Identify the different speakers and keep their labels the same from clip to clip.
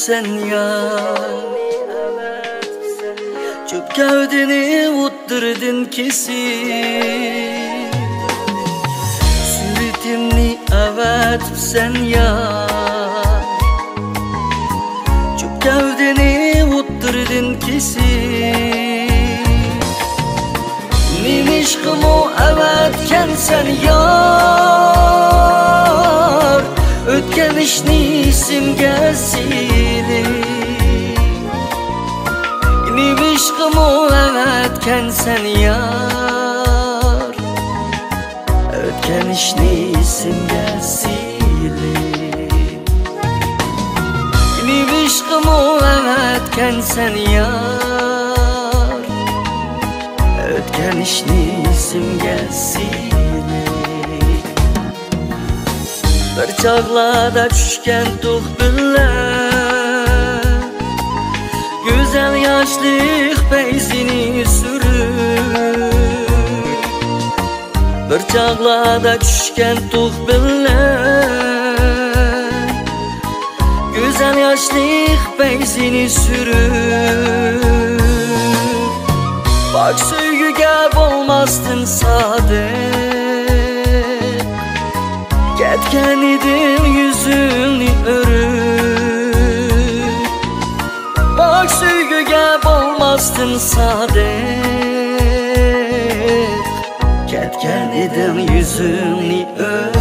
Speaker 1: sen ya. Çöp gövdeni utturdun kesin, suretimni avatip sen ya. Çöp gövdeni utturdun kesin, men ishqimni avatgan sen yar. O'tgan ishni esimga silib, men ishqimni avatgan sen yar. O'tgan ishni esimga silib, men ishqimni avatgan sen yar. O'tgan ishni esimga silib. Bir çağlarda düşken tuhbiller, güzel yaşlık peyzini sürür. Bir çağlarda düşken tuhbiller, güzel yaşlık peyzini sürür. Bak söygüge bolmasdın sade, ketken idim yüzünü örüp. Bak söygüge bolmasdın sadek, ketken idim yüzünü örüp.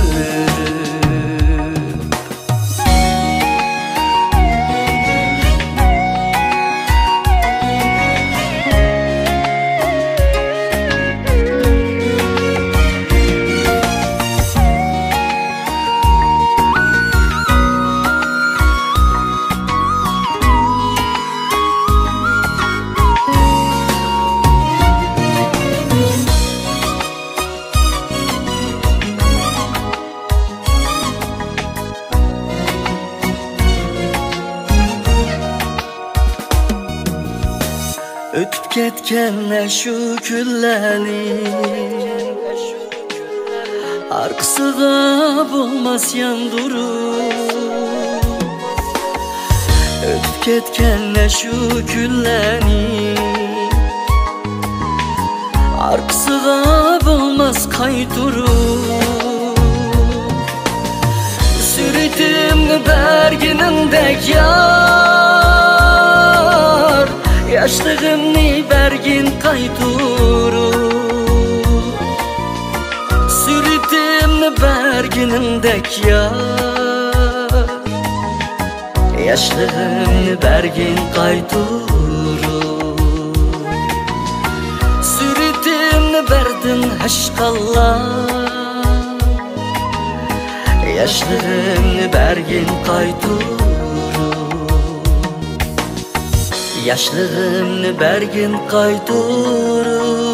Speaker 1: Ötüp ketken şu küllerin arkasıga bulmaz yan durup. Ötüp ketken şu küllerin arkasıga bulmaz kaydurup. Süretimni berginindek yar, yaşlığımni bergin kaydurup. Süretimni berginindek yar, yaşlığımni bergin kaydurup. Süretimni berdin haşqallar, yaşlığımni bergin kaydurup. Yaşlığımni bergin kaydurup.